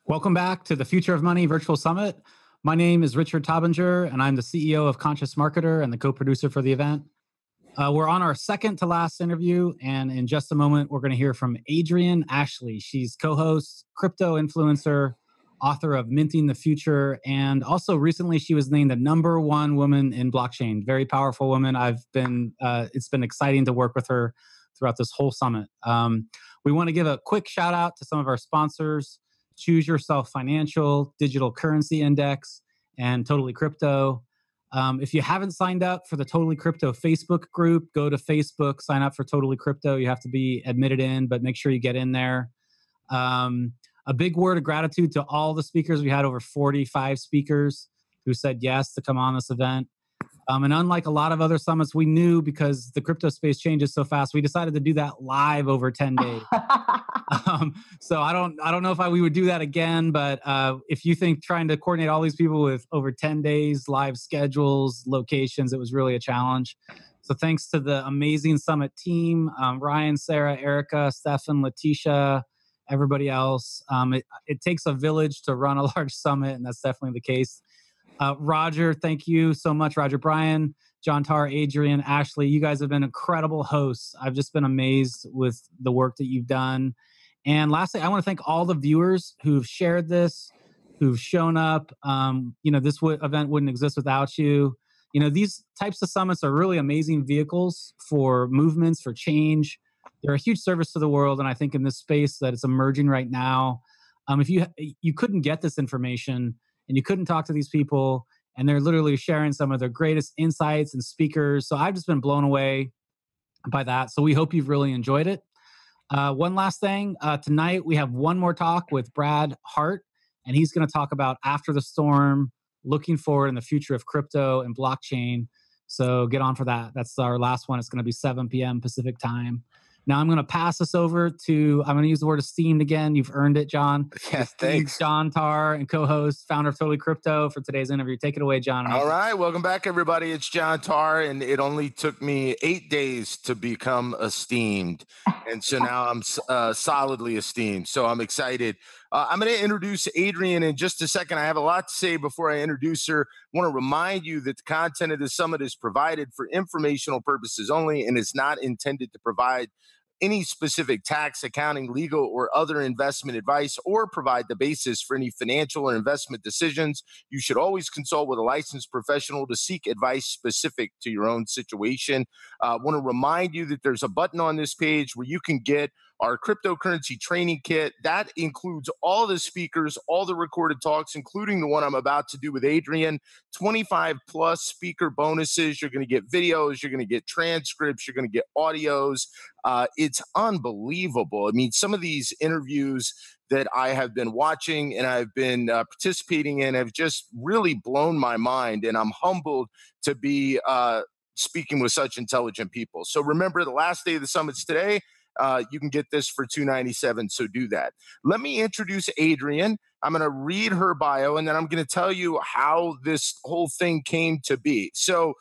Welcome back to the Future of Money Virtual Summit. My name is Richard Tabinger, and I'm the CEO of Conscious Marketer and the co-producer for the event. We're on our second to last interview, and in just a moment, we're going to hear from Adrienne Ashley. She's co-host, crypto influencer, author of Minting the Future, and also recently she was named the #1 woman in blockchain. Very powerful woman. It's been exciting to work with her throughout this whole summit. We want to give a quick shout out to some of our sponsors: Choose Yourself Financial, Digital Currency Index, and Totally Crypto. If you haven't signed up for the Totally Crypto Facebook group, go to Facebook, sign up for Totally Crypto. You have to be admitted in, but make sure you get in there. A big word of gratitude to all the speakers. We had over 45 speakers who said yes to come on this event. And unlike a lot of other summits, we knew, because the crypto space changes so fast, we decided to do that live over 10 days. So I don't know if we would do that again, but if you think trying to coordinate all these people with over 10 days, live schedules, locations, it was really a challenge. So thanks to the amazing summit team, Ryan, Sarah, Erica, Stefan, Letitia, everybody else. It takes a village to run a large summit, and that's definitely the case. Roger, thank you so much. Roger Bryan, John Tarr, Adrienne, Ashley, you guys have been incredible hosts. I've just been amazed with the work that you've done. And lastly, I want to thank all the viewers who've shared this, who've shown up. This event wouldn't exist without you. These types of summits are really amazing vehicles for movements, for change. They're a huge service to the world. And I think in this space that it's emerging right now, if you couldn't get this information and you couldn't talk to these people, and they're literally sharing some of their greatest insights and speakers. So I've just been blown away by that. So we hope you've really enjoyed it. One last thing, tonight we have one more talk with Brad Hart, and he's going to talk about after the storm, looking forward in the future of crypto and blockchain. So get on for that. That's our last one. It's going to be 7 p.m. Pacific time. Now I'm going to pass this over to, I'm going to use the word esteemed again. You've earned it, John. Yes, thanks. John Tarr, and co-host, founder of Totally Crypto, for today's interview. Take it away, John. All right. Welcome back, everybody. It's John Tarr, and it only took me 8 days to become esteemed. And so now I'm solidly esteemed. So I'm excited. I'm going to introduce Adrienne in just a second. I have a lot to say before I introduce her. I want to remind you that the content of the summit is provided for informational purposes only and is not intended to provide any specific tax, accounting, legal, or other investment advice, or provide the basis for any financial or investment decisions. You should always consult with a licensed professional to seek advice specific to your own situation. I want to remind you that there's a button on this page where you can get our cryptocurrency training kit. That includes all the speakers, all the recorded talks, including the one I'm about to do with Adrienne, 25 plus speaker bonuses. You're going to get videos, you're going to get transcripts, you're going to get audios. It's unbelievable. I mean, some of these interviews that I have been watching and I've been participating in have just really blown my mind, and I'm humbled to be speaking with such intelligent people. So remember, the last day of the summit's today. You can get this for $297, so do that. Let me introduce Adrienne. I'm going to read her bio, and then I'm going to tell you how this whole thing came to be. So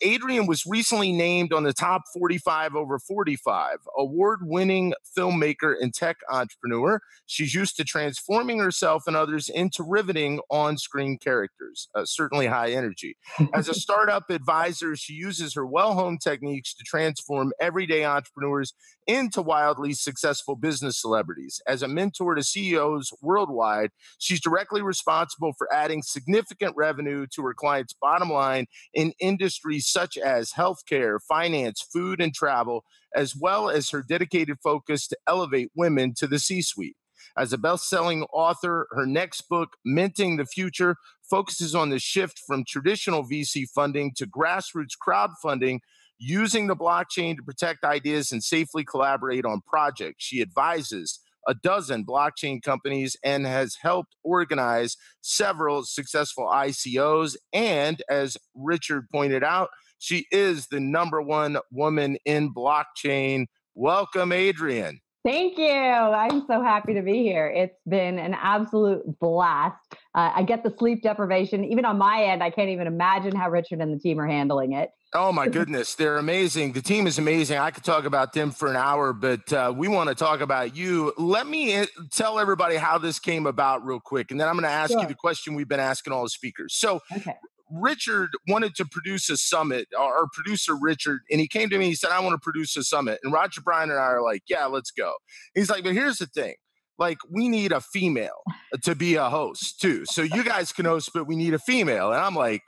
Adrienne was recently named on the top 45 over 45, award-winning filmmaker and tech entrepreneur. She's used to transforming herself and others into riveting on-screen characters, certainly high energy. As a startup advisor, she uses her well-honed techniques to transform everyday entrepreneurs into wildly successful business celebrities. As a mentor to CEOs worldwide, she's directly responsible for adding significant revenue to her clients' bottom line in industries such as healthcare, finance, food, and travel, as well as her dedicated focus to elevate women to the C-suite. As a best-selling author, her next book, Minting the Future, focuses on the shift from traditional VC funding to grassroots crowdfunding, using the blockchain to protect ideas and safely collaborate on projects. She advises a dozen blockchain companies and has helped organize several successful ICOs. And as Richard pointed out, she is the #1 woman in blockchain. Welcome, Adrienne. Thank you. I'm so happy to be here. It's been an absolute blast. I get the sleep deprivation. Even on my end, I can't even imagine how Richard and the team are handling it. Oh my goodness, they're amazing. The team is amazing. I could talk about them for an hour, but we want to talk about you. Let me tell everybody how this came about real quick, and then I'm going to ask you Sure. the question we've been asking all the speakers. So, Okay. Richard wanted to produce a summit, our producer Richard, and he came to me. He said, "I want to produce a summit." And Roger Bryan and I are like, "Yeah, let's go." He's like, "But here's the thing. Like, we need a female to be a host too. So you guys can host, but we need a female." And I'm like,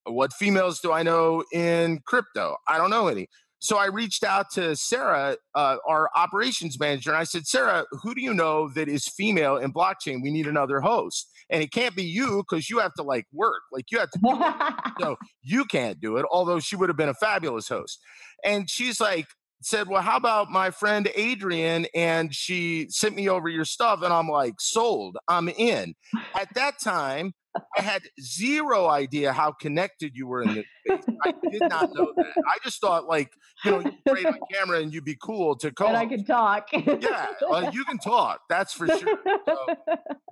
what females do I know in crypto? I don't know any. So I reached out to Sarah, our operations manager, and I said, Sarah, who do you know that is female in blockchain? We need another host. And it can't be you because you have to like work, like you have to do it. So you can't do it, although she would have been a fabulous host. And she's like, said, well, how about my friend Adrian? And she sent me over your stuff, and I'm like, sold, I'm in. At that time, I had zero idea how connected you were in this space. I did not know that. I just thought, like, you're great on camera and you'd be cool to And I co-host. can talk. Yeah, you can talk. That's for sure. So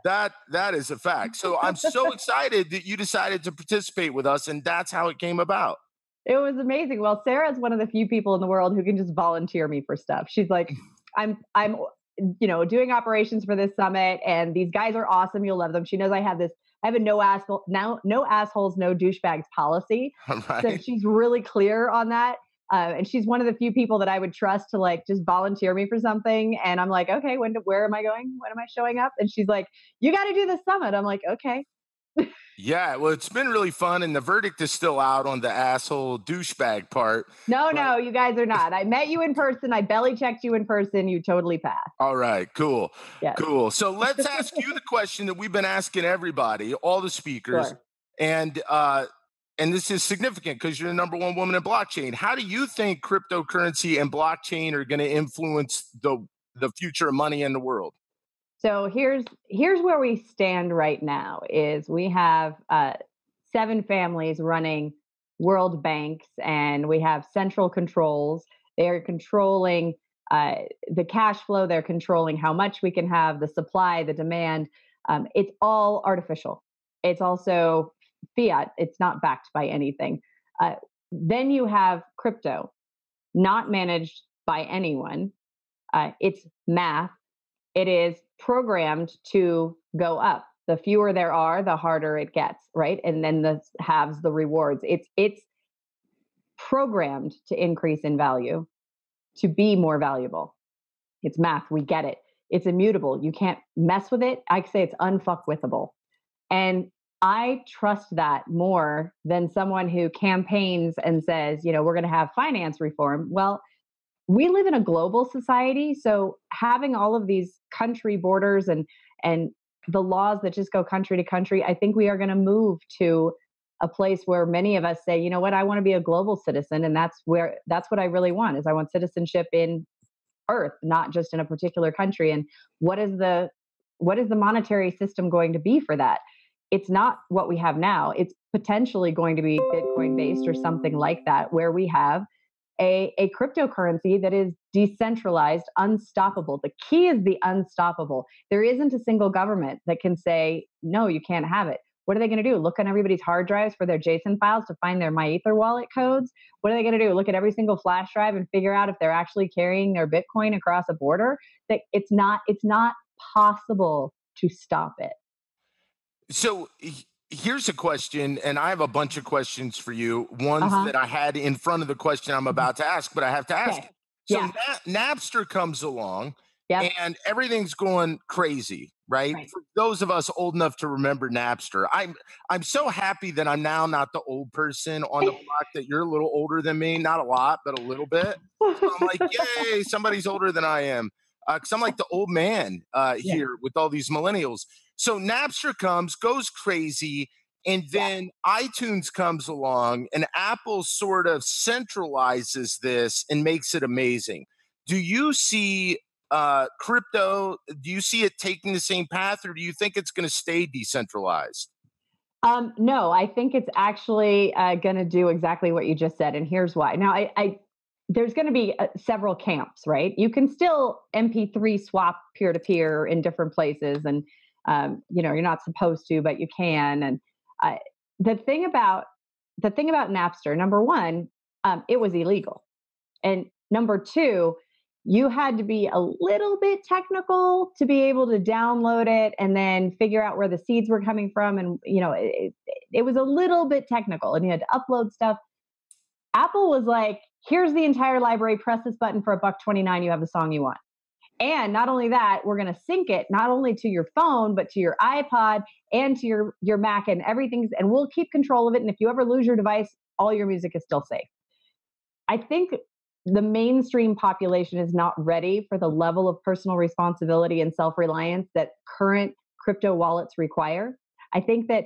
that is a fact. So I'm so excited that you decided to participate with us, and that's how it came about. It was amazing. Well, Sarah's one of the few people in the world who can just volunteer me for stuff. She's like, I'm doing operations for this summit, and these guys are awesome. You'll love them. She knows I have a no assholes, no douchebags policy. Right? So she's really clear on that. And she's one of the few people that I would trust to like just volunteer me for something. And I'm like, okay, where am I going? When am I showing up? And she's like, you got to do the summit. I'm like, okay. Yeah, well, it's been really fun, and the verdict is still out on the asshole douchebag part. No, you guys are not. I met you in person. I belly checked you in person. You totally passed. All right, cool. Yes. Cool. So let's ask you the question that we've been asking everybody, all the speakers. Sure. And this is significant because you're the number one woman in blockchain. How do you think cryptocurrency and blockchain are going to influence the future of money in the world? So here's where we stand right now is we have 7 families running world banks, and we have central controls. They're controlling the cash flow. They're controlling how much we can have, the supply, the demand. It's all artificial. It's also fiat. It's not backed by anything. Then you have crypto, not managed by anyone. It's math. It is programmed to go up. The fewer there are, the harder it gets, right? And then the halves the rewards. It's programmed to increase in value, to be more valuable. It's math. We get it. It's immutable. You can't mess with it. I say it's unfuckwithable. And I trust that more than someone who campaigns and says, we're going to have finance reform. Well, we live in a global society, so having all of these country borders and the laws that just go country to country, I think we are going to move to a place where many of us say, you know what, I want to be a global citizen, and that's what I really want. Is I want citizenship in Earth, not just in a particular country. And what is the monetary system going to be for that? It's not what we have now. It's potentially going to be Bitcoin based or something like that, where we have a cryptocurrency that is decentralized, unstoppable. The key is the unstoppable. There isn't a single government that can say, no, you can't have it. What are they going to do? Look on everybody's hard drives for their JSON files to find their MyEther wallet codes? What are they going to do? Look at every single flash drive and figure out if they're actually carrying their Bitcoin across a border? That it's not possible to stop it. So here's a question, and I have a bunch of questions for you. Ones that I had in front of the question I'm about to ask, but I have to ask it. So Napster comes along, and everything's going crazy, right? For those of us old enough to remember Napster, I'm so happy that I'm now not the old person on the block, that you're a little older than me. Not a lot, but a little bit. So I'm like, yay, somebody's older than I am. Because I'm like the old man here with all these millennials. So Napster comes, goes crazy, and then iTunes comes along, and Apple sort of centralizes this and makes it amazing. Do you see crypto? Do you see it taking the same path, or do you think it's going to stay decentralized? No, I think it's actually going to do exactly what you just said, and here's why. Now, there's going to be several camps, right? You can still MP3 swap peer to peer in different places, and you're not supposed to, but you can. And uh, the thing about Napster, number one, it was illegal, and number two, you had to be a little bit technical to be able to download it and then figure out where the seeds were coming from, and it was a little bit technical, and you had to upload stuff. Apple was like, here's the entire library, press this button for $1.29, you have the song you want. And not only that, we're going to sync it not only to your phone, but to your iPod and to your Mac, and everything. And we'll keep control of it. And if you ever lose your device, all your music is still safe. I think the mainstream population is not ready for the level of personal responsibility and self-reliance that current crypto wallets require. I think that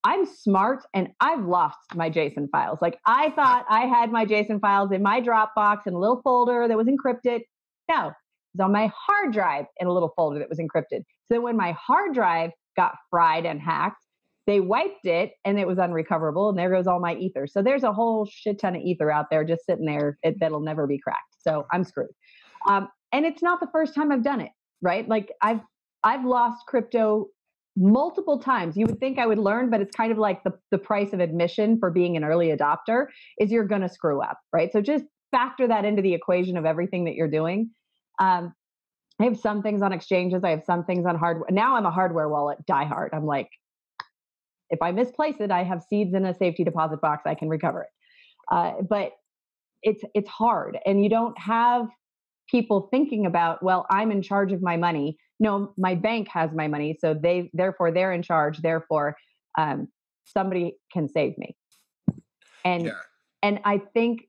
I'm smart, and I've lost my JSON files. Like, I thought I had my JSON files in my Dropbox in a little folder that was encrypted. No, it was on my hard drive in a little folder that was encrypted. So then when my hard drive got fried and hacked, they wiped it and it was unrecoverable, and there goes all my ether. So there's a whole shit ton of ether out there just sitting there that'll never be cracked. So I'm screwed. And it's not the first time I've done it, right? Like, I've lost crypto multiple times. You would think I would learn, but it's kind of like the price of admission for being an early adopter is you're going to screw up, right? So just factor that into the equation of everything that you're doing. I have some things on exchanges. I have some things on hardware. Now I'm a hardware wallet diehard. I'm like, if I misplace it, I have seeds in a safety deposit box. I can recover it. But it's hard, and you don't have people thinking about, well, I'm in charge of my money. No, my bank has my money, so therefore they're in charge. Therefore, somebody can save me. And I think,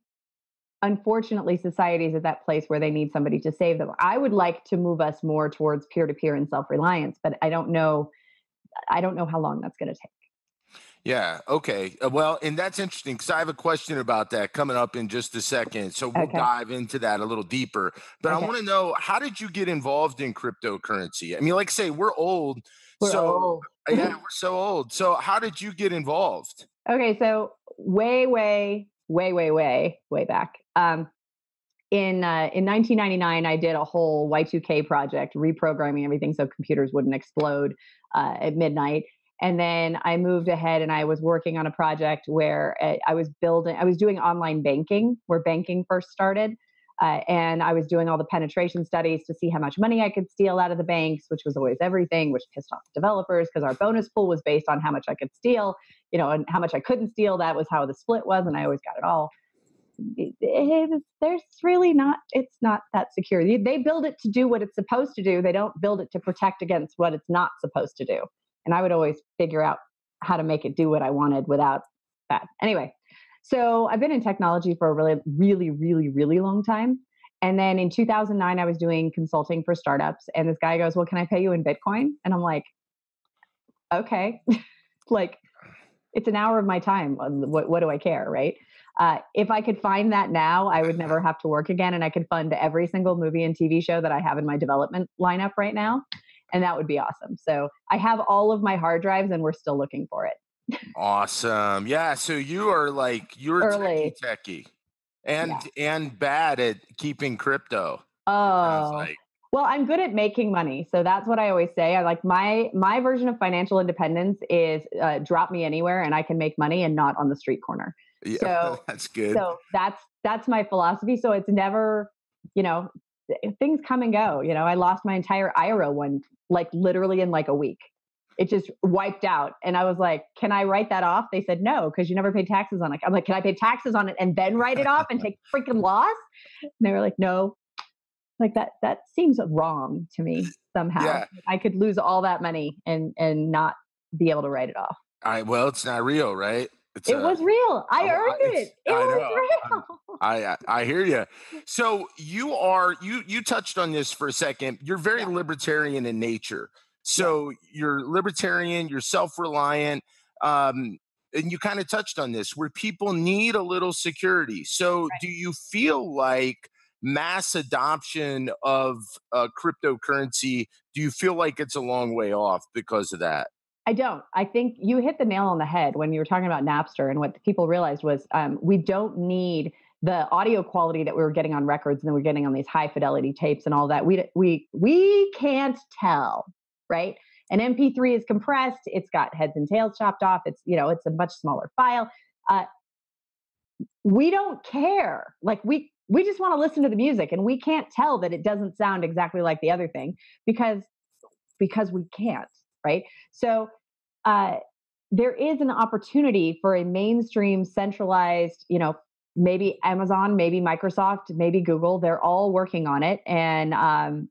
unfortunately, society is at that place where they need somebody to save them. I would like to move us more towards peer-to-peer and self-reliance, but I don't know how long that's going to take. Yeah. Okay. Well, and that's interesting because I have a question about that coming up in just a second. So we'll dive into that a little deeper. But I want to know, how did you get involved in cryptocurrency? I mean, like, say, we're old. We're old. Yeah, we're so old. So how did you get involved? Okay. So way back. In 1999, I did a whole Y2K project, reprogramming everything so computers wouldn't explode at midnight. And then I moved ahead, and I was working on a project where I was doing online banking, where banking first started. And I was doing all the penetration studies to see how much money I could steal out of the banks, which was always everything, which pissed off the developers because our bonus pool was based on how much I could steal, and how much I couldn't steal. That was how the split was, and I always got it all. It's not that secure. They build it to do what it's supposed to do. They don't build it to protect against what it's not supposed to do. And I would always figure out how to make it do what I wanted without that. Anyway, so I've been in technology for a really, really, really, really long time. And then in 2009, I was doing consulting for startups. And this guy goes, well, can I pay you in Bitcoin? And I'm like, okay. Like, it's an hour of my time. What do I care, right? If I could find that now, I would never have to work again. And I could fund every single movie and TV show that I have in my development lineup right now. And that would be awesome. So I have all of my hard drives, and we're still looking for it. Awesome. Yeah. So you're early techie and bad at keeping crypto. Oh, well, I'm good at making money. So that's what I always say. I like my version of financial independence is drop me anywhere and I can make money, and not on the street corner. Yeah, so that's good. So that's my philosophy. So it's never, things come and go. I lost my entire IRA literally in a week. It just wiped out. And I was like, can I write that off? They said, no, because you never paid taxes on it. I'm like, can I pay taxes on it and then write it off and take freaking loss? And they were like, no. Like that seems wrong to me somehow. Yeah. I could lose all that money and not be able to write it off. Well, it's not real, right? It was real. I earned it. It was real. I hear you. So you touched on this for a second. You're very libertarian in nature. So you're libertarian, you're self-reliant, and you kind of touched on this, where people need a little security. So do you feel like mass adoption of cryptocurrency, do you feel like it's a long way off because of that? I don't. I think you hit the nail on the head when you were talking about Napster, and what people realized was we don't need the audio quality that we were getting on records and then we're getting on these high fidelity tapes and all that, we can't tell, right? An MP3 is compressed. It's got heads and tails chopped off. It's, it's a much smaller file. We don't care. Like we just want to listen to the music, and we can't tell that it doesn't sound exactly like the other thing because we can't, right? So there is an opportunity for a mainstream centralized, maybe Amazon, maybe Microsoft, maybe Google. They're all working on it. And,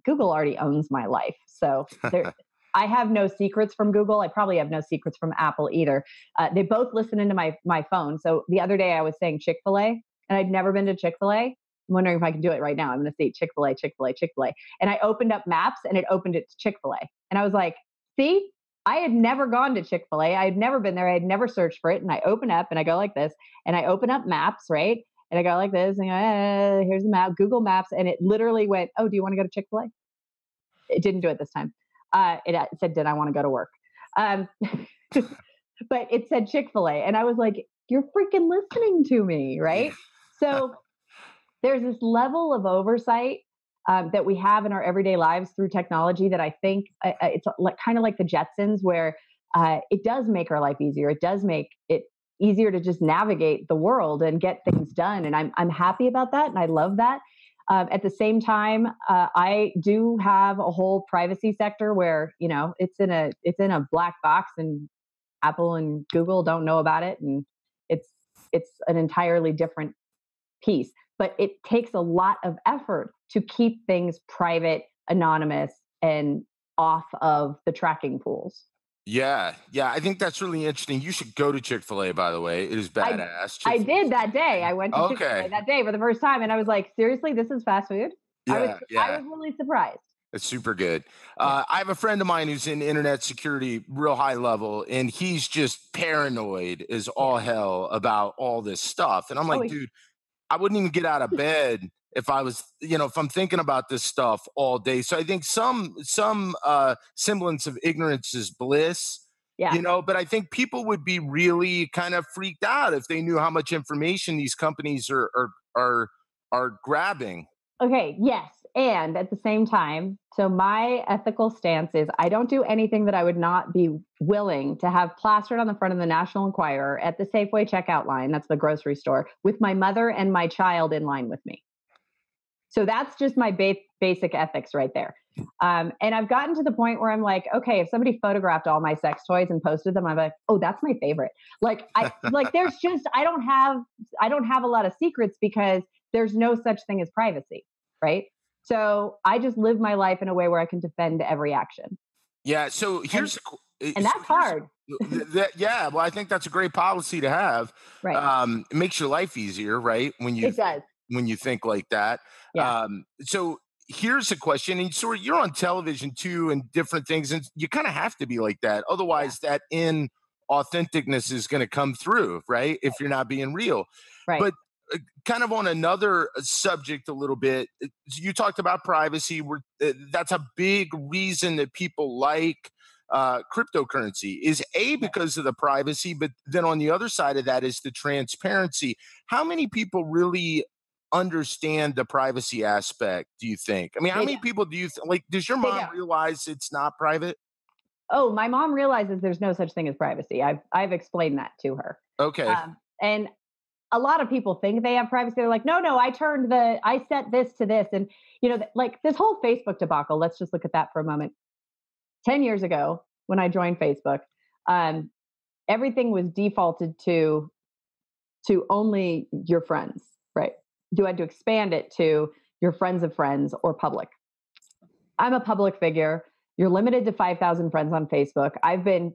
Google already owns my life. So I have no secrets from Google. I probably have no secrets from Apple either. They both listen into my phone. So the other day I was saying Chick-fil-A, and I'd never been to Chick-fil-A. I'm wondering if I can do it right now. I'm going to say Chick-fil-A, Chick-fil-A, Chick-fil-A. And I opened up Maps and it opened it to Chick-fil-A. And I was like, see, I had never gone to Chick-fil-A. I had never been there. I had never searched for it. And I open up and I go like this, and I open up Maps, right? And I go like this, and here's the map, Google Maps. And it literally went, oh, do you want to go to Chick-fil-A? It didn't do it this time. It said, did I want to go to work? But it said Chick-fil-A. And I was like, you're freaking listening to me, right? So there's this level of oversight that we have in our everyday lives through technology that I think it's kind of like the Jetsons, where it does make our life easier. It does make it easier to just navigate the world and get things done. And I'm happy about that. And I love that. At the same time, I do have a whole privacy sector where, it's in a black box, and Apple and Google don't know about it. And it's an entirely different piece. But it takes a lot of effort to keep things private, anonymous, and off of the tracking pools. Yeah. I think that's really interesting. You should go to Chick-fil-A, by the way. It is badass. I did that day. I went to Chick-fil-A that day for the first time, and I was like, seriously, this is fast food? I was really surprised. It's super good. I have a friend of mine who's in internet security, real high level, and he's just paranoid as all hell about all this stuff. And I'm like, dude, I wouldn't even get out of bed if I was, if I'm thinking about this stuff all day. So I think some semblance of ignorance is bliss, but I think people would be really kind of freaked out if they knew how much information these companies are grabbing. Okay. Yes. And at the same time, so my ethical stance is I don't do anything that I would not be willing to have plastered on the front of the National Enquirer at the Safeway checkout line, that's the grocery store, with my mother and my child in line with me. So that's just my basic ethics right there. And I've gotten to the point where I'm like, okay, if somebody photographed all my sex toys and posted them, I'm like, oh, that's my favorite. There's just, I don't have a lot of secrets because there's no such thing as privacy, right? So I just live my life in a way where I can defend every action. Yeah. So here's, and that's hard. Well, I think that's a great policy to have. Right. It makes your life easier, right? It does. When you think like that. Yeah. So here's a question, and so you're on television too and different things, and you kind of have to be like that. Otherwise that inauthenticness is going to come through, right? If you're not being real. Right. But kind of on another subject a little bit, you talked about privacy. That's a big reason that people like cryptocurrency is because of the privacy, but then on the other side of that is the transparency. How many people really understand the privacy aspect, do you think? I mean, how many people do you does your mom realize it's not private? Oh, my mom realizes there's no such thing as privacy. I've explained that to her. Okay. And a lot of people think they have privacy. They're like, no, I set this to this. And, like this whole Facebook debacle, let's just look at that for a moment. 10 years ago, when I joined Facebook, everything was defaulted to only your friends, right? You had to expand it to your friends of friends or public. I'm a public figure. You're limited to 5,000 friends on Facebook. I've been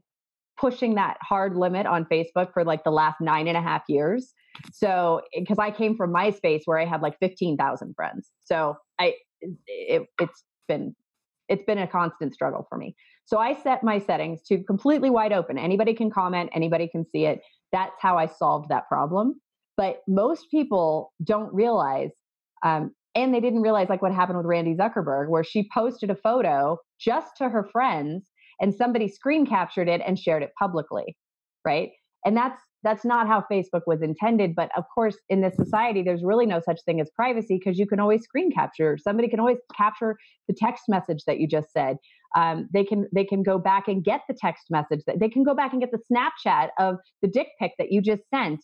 pushing that hard limit on Facebook for like the last 9.5 years. So, because I came from MySpace where I had like 15,000 friends. So it's been a constant struggle for me. So I set my settings to completely wide open. Anybody can comment, anybody can see it. That's how I solved that problem. But most people don't realize, and they didn't realize like what happened with Randy Zuckerberg, where she posted a photo just to her friends and somebody screen captured it and shared it publicly, right? And that's not how Facebook was intended. But of course, in this society, there's really no such thing as privacy because you can always screen capture. Somebody can always capture the text message that you just said. They can go back and get the text message that they can go back and get the Snapchat of the dick pic that you just sent,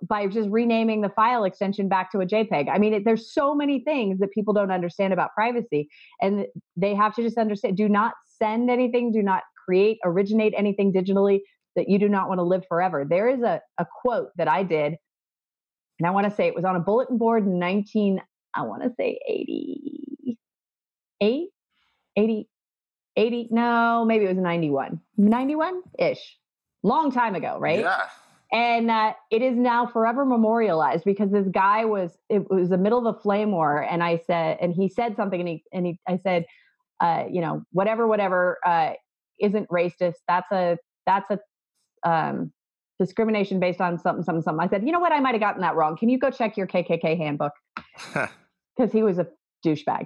by just renaming the file extension back to a JPEG. I mean, there's so many things that people don't understand about privacy, and they have to just understand, do not send anything, do not originate anything digitally that you do not want to live forever. There is a quote that I did, and I want to say it was on a bulletin board in 88, 80, no, maybe it was 91-ish, long time ago, right? Yeah. And it is now forever memorialized because this guy it was the middle of a flame war. And he said something and I said, whatever isn't racist. That's a discrimination based on something. I said, you know what? I might've gotten that wrong. Can you go check your KKK handbook? Because he was a douchebag.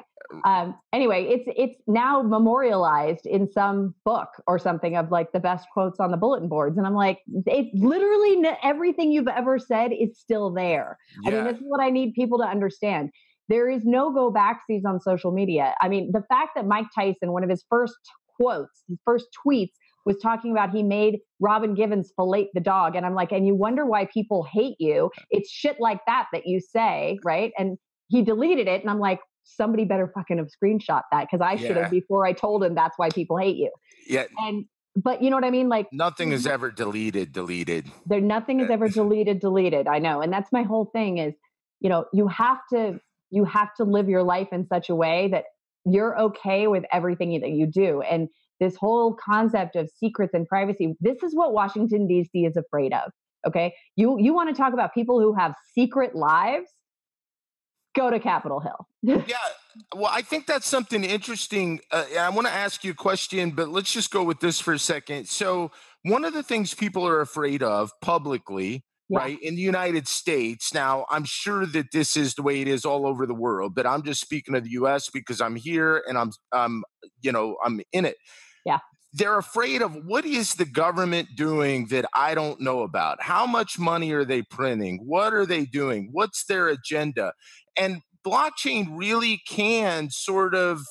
Anyway, it's now memorialized in some book or something of like the best quotes on the bulletin boards. And I'm like, it literally everything you've ever said is still there. Yeah. I mean, this is what I need people to understand. There is no go backsies on social media. I mean, the fact that Mike Tyson, one of his first tweets was talking about he made Robin Givens fillet the dog. And I'm like, and you wonder why people hate you. It's shit like that you say, right? And he deleted it. And I'm like, somebody better fucking have screenshot that because I should have before I told him that's why people hate you. Yeah. But you know what I mean? Like nothing is ever deleted. Nothing is ever deleted. I know. And that's my whole thing is, you have to live your life in such a way that you're okay with everything that you do. And this whole concept of secrets and privacy, this is what Washington, D.C. is afraid of. Okay. You want to talk about people who have secret lives? Go to Capitol Hill. Yeah. Well, I think that's something interesting. I want to ask you a question, but let's just go with this for a second. So one of the things people are afraid of publicly, right, in the United States, now I'm sure that this is the way it is all over the world, but I'm just speaking of the US because I'm here and I'm in it. Yeah. They're afraid of what is the government doing that I don't know about? How much money are they printing? What are they doing? What's their agenda? And blockchain really can sort of,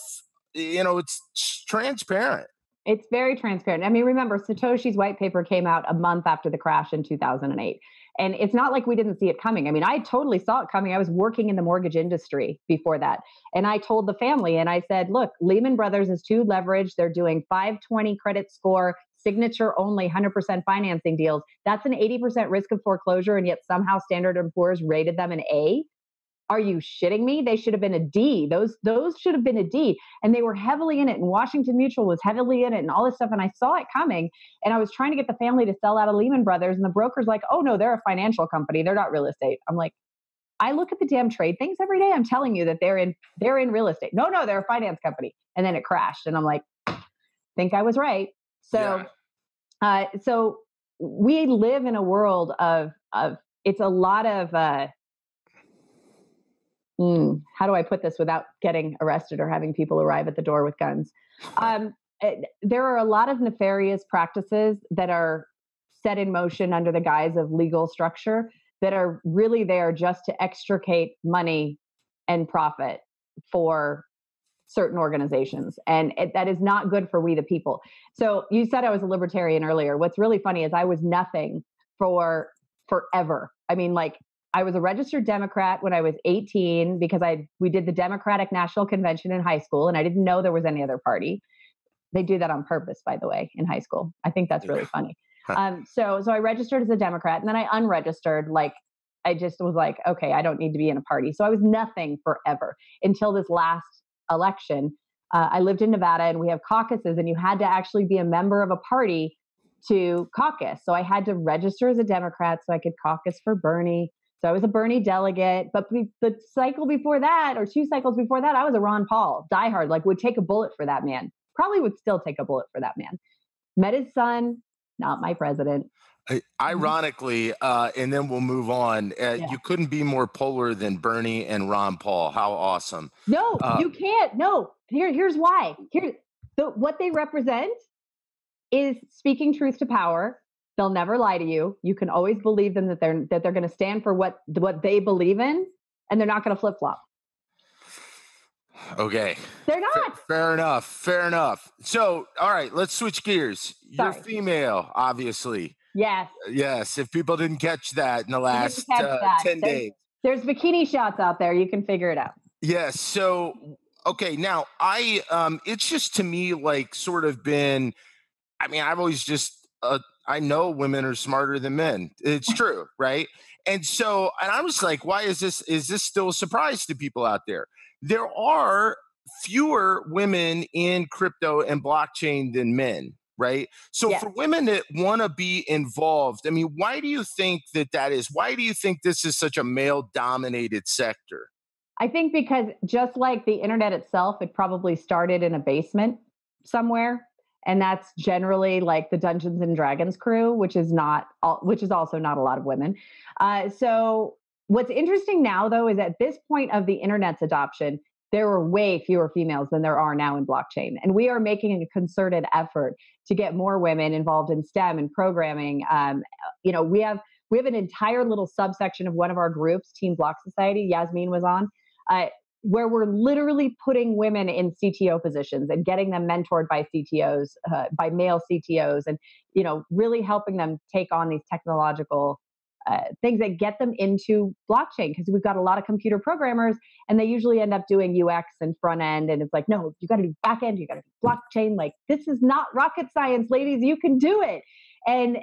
it's transparent. It's very transparent. I mean, remember, Satoshi's white paper came out a month after the crash in 2008. And it's not like we didn't see it coming. I mean, I totally saw it coming. I was working in the mortgage industry before that. And I told the family, and I said, look, Lehman Brothers is too leveraged. They're doing 520 credit score, signature only, 100% financing deals. That's an 80% risk of foreclosure. And yet somehow Standard & Poor's rated them an A. Are you shitting me? They should have been a D. Those should have been a D. And they were heavily in it. And Washington Mutual was heavily in it and all this stuff. And I saw it coming. And I was trying to get the family to sell out of Lehman Brothers. And the broker's like, oh, no, they're a financial company. They're not real estate. I'm like, I look at the damn trade things every day. I'm telling you that they're in real estate. No, they're a finance company. And then it crashed. And I'm like, think I was right. So, so we live in a world of it's a lot of, how do I put this without getting arrested or having people arrive at the door with guns? There are a lot of nefarious practices that are set in motion under the guise of legal structure that are really there just to extricate money and profit for certain organizations. And that is not good for we the people. So you said I was a libertarian earlier. What's really funny is I was nothing for forever. I mean, like, I was a registered Democrat when I was 18 because we did the Democratic National Convention in high school, and I didn't know there was any other party. They do that on purpose, by the way, in high school. I think that's really funny. So I registered as a Democrat, and then I unregistered. Like, I just was like, okay, I don't need to be in a party. So I was nothing forever until this last election. I lived in Nevada, and we have caucuses, and you had to actually be a member of a party to caucus. So I had to register as a Democrat so I could caucus for Bernie. So I was a Bernie delegate, but the cycle before that, or 2 cycles before that, I was a Ron Paul diehard, like would take a bullet for that man. Probably would still take a bullet for that man. Met his son, not my president. Ironically, and then we'll move on. You couldn't be more polar than Bernie and Ron Paul. How awesome. No, you can't. No, here's why. What they represent is speaking truth to power. They'll never lie to you. You can always believe them that they're going to stand for what they believe in, and they're not going to flip flop. Okay. They're not. Fair enough. Fair enough. So, all right, let's switch gears. You're Sorry. female, obviously. Yes. Yes. If people didn't catch that in the last 10 days. There's bikini shots out there. You can figure it out. Yes. So, okay. Now, it's just to me like sort of been, I mean, I've always just, I know women are smarter than men. It's true. Right. And so, and I was like, why is this still a surprise to people out there? There are fewer women in crypto and blockchain than men, right? So Yes. for women that want to be involved, I mean, why do you think that is? Why do you think this is such a male-dominated sector? I think because just like the internet itself, it probably started in a basement somewhere. And that's generally like the Dungeons and Dragons crew, which is also not a lot of women. So what's interesting now, though, is at this point of the internet's adoption, there were way fewer females than there are now in blockchain. And we are making a concerted effort to get more women involved in STEM and programming. We have an entire little subsection of one of our groups, Team Block Society, Yasmin was on, where we're literally putting women in CTO positions and getting them mentored by CTOs, by male CTOs, and really helping them take on these technological things that get them into blockchain, because we've got a lot of computer programmers and they usually end up doing UX and front end. And it's like, no, you got to do back end, you got to do blockchain. Like, this is not rocket science, ladies, you can do it. And,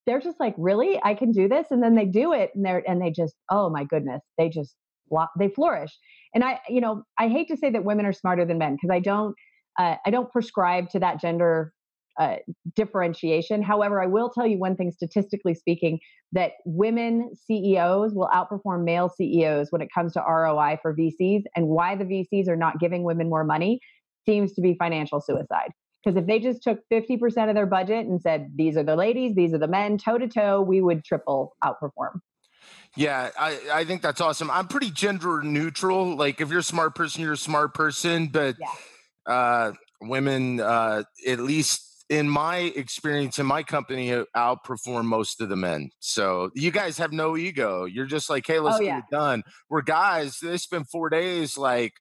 they're just like, really, I can do this? And then they do it and they just, oh my goodness, they flourish. And I hate to say that women are smarter than men, because I don't prescribe to that gender differentiation. However, I will tell you one thing, statistically speaking, that women CEOs will outperform male CEOs when it comes to ROI for VCs. And why the VCs are not giving women more money seems to be financial suicide. Because if they just took 50% of their budget and said, these are the ladies, these are the men, toe to toe, we would triple outperform. Yeah, I think that's awesome. I'm pretty gender neutral. Like, if you're a smart person, you're a smart person. But women, at least in my experience in my company, outperform most of the men. So you guys have no ego. You're just like, hey, let's get it done. We're guys, they spend 4 days like,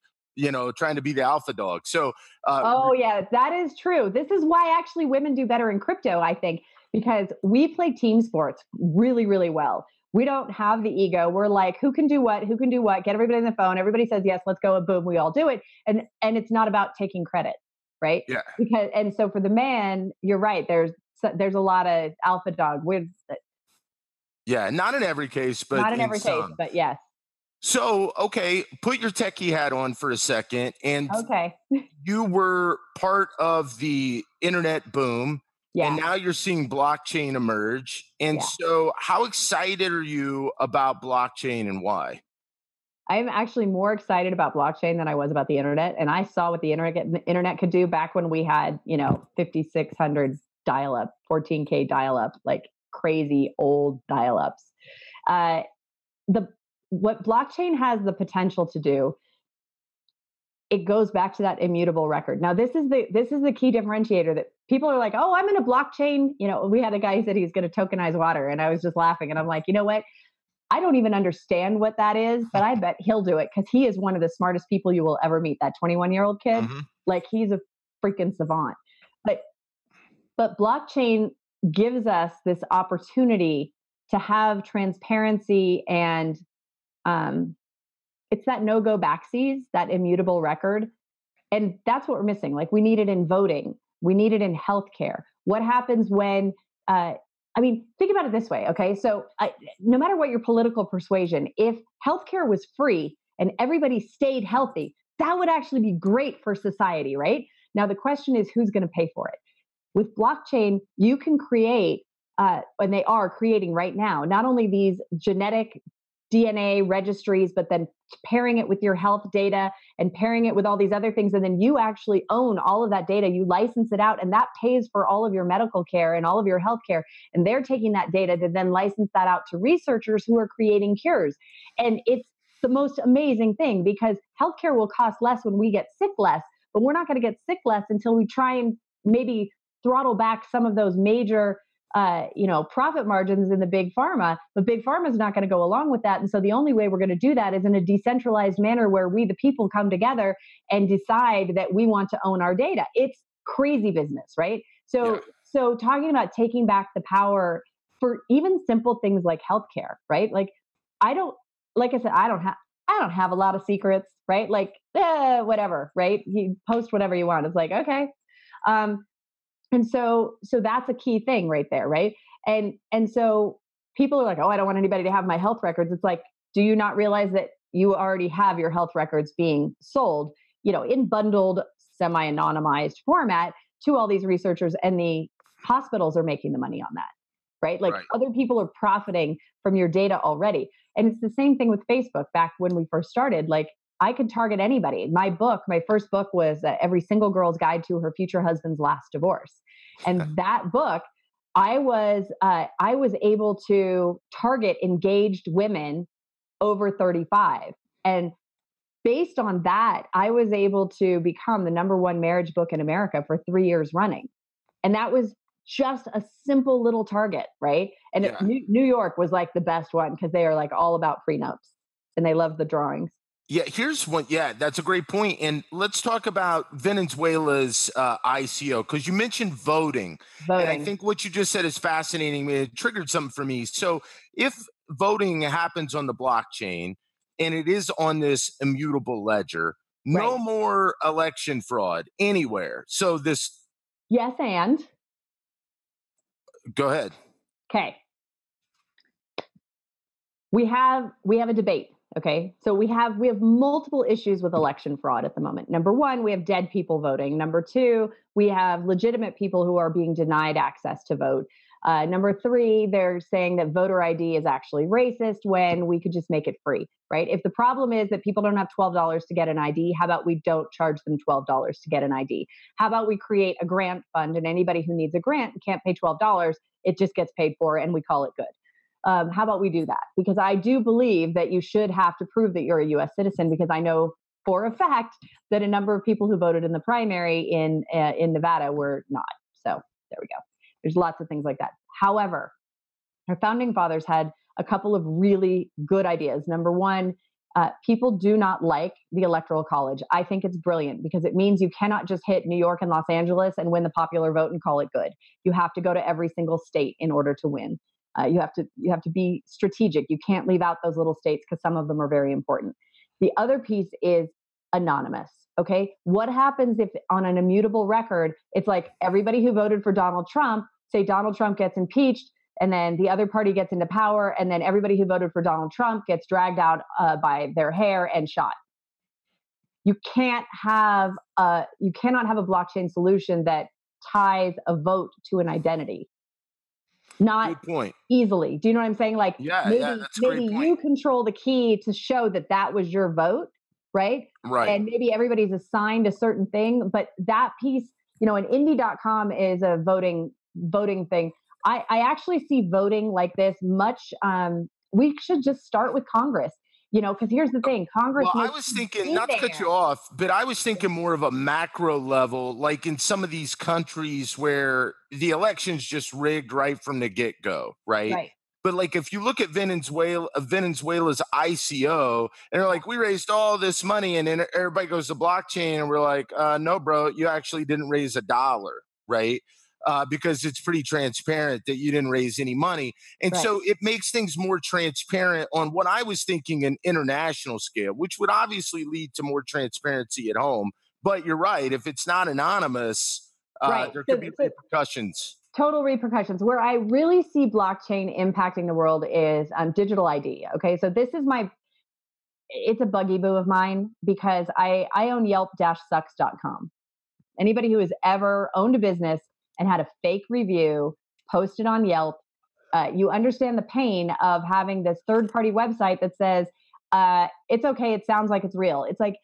trying to be the alpha dog. So that is true. This is why actually women do better in crypto, I think, because we play team sports really, really well. We don't have the ego. We're like, who can do what? Get everybody on the phone. Everybody says yes, let's go, and boom, we all do it. And it's not about taking credit, right? Yeah. And so for the man, you're right. There's a lot of alpha dog. Yeah, not in every case, but not in every case, but yes. So, okay, put your techie hat on for a second. And okay, you were part of the internet boom. Yeah. And now you're seeing blockchain emerge. And so how excited are you about blockchain and why? I'm actually more excited about blockchain than I was about the internet. And I saw what the internet could do back when we had, 5600 dial-up, 14K dial-up, like crazy old dial-ups. What blockchain has the potential to do, it goes back to that immutable record. Now, this is the key differentiator that people are like, oh, I'm in a blockchain. We had a guy who said he's going to tokenize water. And I was just laughing. And I'm like, you know what? I don't even understand what that is, but I bet he'll do it, because he is one of the smartest people you will ever meet. That 21-year-old kid, like, he's a freaking savant. But blockchain gives us this opportunity to have transparency, and it's that no-go backsies, that immutable record. And that's what we're missing. Like, we need it in voting. We need it in healthcare. What happens when, think about it this way, okay? So no matter what your political persuasion, if healthcare was free and everybody stayed healthy, that would actually be great for society, right? Now, the question is, who's going to pay for it? With blockchain, you can create, and they are creating right now, not only these genetic DNA registries, but then pairing it with your health data and pairing it with all these other things. And then you actually own all of that data. You license it out, and that pays for all of your medical care and all of your health care. And they're taking that data to then license that out to researchers who are creating cures. And it's the most amazing thing, because healthcare will cost less when we get sick less, but we're not going to get sick less until we try and maybe throttle back some of those major profit margins in the big pharma, but big pharma is not going to go along with that. And so the only way we're going to do that is in a decentralized manner where we, the people, come together and decide that we want to own our data. It's crazy business, right? So talking about taking back the power for even simple things like healthcare, right? Like I don't have a lot of secrets, right? Like whatever, right? You post whatever you want. It's like, okay. And so that's a key thing right there, right? And so people are like, oh, I don't want anybody to have my health records. It's like, do you not realize that you already have your health records being sold, in bundled, semi-anonymized format to all these researchers, and the hospitals are making the money on that, right? Like other people are profiting from your data already. And it's the same thing with Facebook. Back when we first started, like I could target anybody. My first book was Every Single Girl's Guide to Her Future Husband's Last Divorce. And that book, I was able to target engaged women over 35. And based on that, I was able to become the #1 marriage book in America for 3 years running. And that was just a simple little target, right? And New York was like the best one because they are like all about prenups and they love the drawings. Yeah, here's one. Yeah, that's a great point. And let's talk about Venezuela's ICO, because you mentioned voting. And I think what you just said is fascinating. It triggered something for me. So if voting happens on the blockchain and it is on this immutable ledger, no more election fraud anywhere. So this. Yes, and. Go ahead. Okay. We have a debate. Okay. So we have multiple issues with election fraud at the moment. Number one, we have dead people voting. Number two, we have legitimate people who are being denied access to vote. Number three, they're saying that voter ID is actually racist when we could just make it free, right? If the problem is that people don't have $12 to get an ID, how about we don't charge them $12 to get an ID? How about we create a grant fund, and anybody who needs a grant and can't pay $12, it just gets paid for and we call it good. How about we do that? Because I do believe that you should have to prove that you're a U.S. citizen, because I know for a fact that a number of people who voted in the primary in Nevada were not. So there we go. There's lots of things like that. However, our founding fathers had a couple of really good ideas. Number one, people do not like the Electoral College. I think it's brilliant because it means you cannot just hit New York and Los Angeles and win the popular vote and call it good. You have to go to every single state in order to win. You have to be strategic. You can't leave out those little states because some of them are very important. The other piece is anonymous. Okay. What happens if on an immutable record, it's like everybody who voted for Donald Trump, say Donald Trump gets impeached and then the other party gets into power, and then everybody who voted for Donald Trump gets dragged out by their hair and shot. You cannot have a blockchain solution that ties a vote to an identity. Not good point. Easily. Do you know what I'm saying? Like maybe you control the key to show that was your vote, right? Right. And maybe everybody's assigned a certain thing, but that piece, and Indy.com is a voting thing. I actually see voting like this much. We should just start with Congress. Because here's the thing, Congress. Well, I was thinking, not to cut you off, but I was thinking more of a macro level, like in some of these countries where the election's just rigged right from the get-go, right? But like if you look at Venezuela's ICO, and they're like, we raised all this money, and then everybody goes to blockchain, and we're like, no, bro, you actually didn't raise $1, right? Because it's pretty transparent that you didn't raise any money. And so it makes things more transparent on what I was thinking an international scale, which would obviously lead to more transparency at home. But you're right. If it's not anonymous, there could be repercussions. Total repercussions. Where I really see blockchain impacting the world is digital ID. Okay. So this is it's a bugaboo of mine because I own Yelp-sucks.com. Anybody who has ever owned a business and had a fake review posted on Yelp, you understand the pain of having this third-party website that says, it's okay, it sounds like it's real. It's like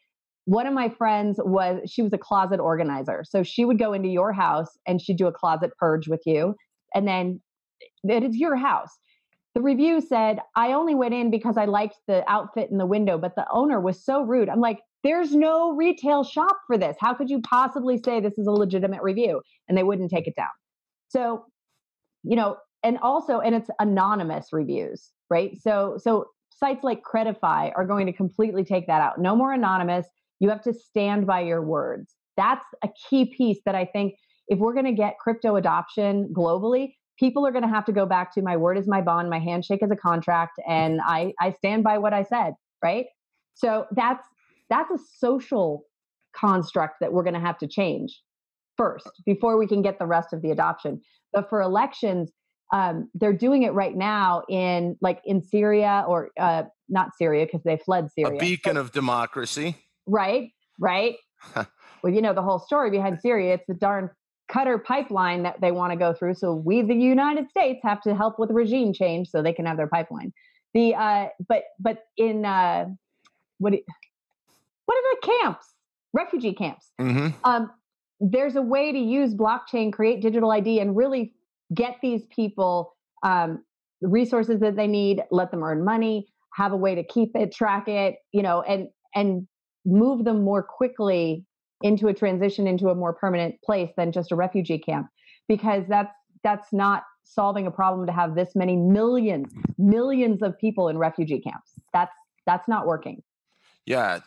one of my friends she was a closet organizer. So she would go into your house and she'd do a closet purge with you. And then it is your house. The review said, I only went in because I liked the outfit in the window, but the owner was so rude. I'm like, there's no retail shop for this. How could you possibly say this is a legitimate review? And they wouldn't take it down. So and also, and it's anonymous reviews, right? So sites like Creditify are going to completely take that out. No more anonymous. You have to stand by your words. That's a key piece that I think if we're going to get crypto adoption globally, people are going to have to go back to my word is my bond, my handshake is a contract, and I stand by what I said, right? So that's a social construct that we're going to have to change first before we can get the rest of the adoption. But for elections, they're doing it right now in Syria, or not Syria because they fled Syria. A beacon of democracy. Right. Well, the whole story behind Syria, it's the darn Qatar pipeline that they want to go through. So we, the United States, have to help with regime change so they can have their pipeline. But in what are the camps? Refugee camps. Mm-hmm. There's a way to use blockchain, create digital ID, and really get these people the resources that they need, let them earn money, have a way to keep it, track it, and move them more quickly into a transition into a more permanent place than just a refugee camp, because that's not solving a problem to have this many millions of people in refugee camps. That's not working. Yeah.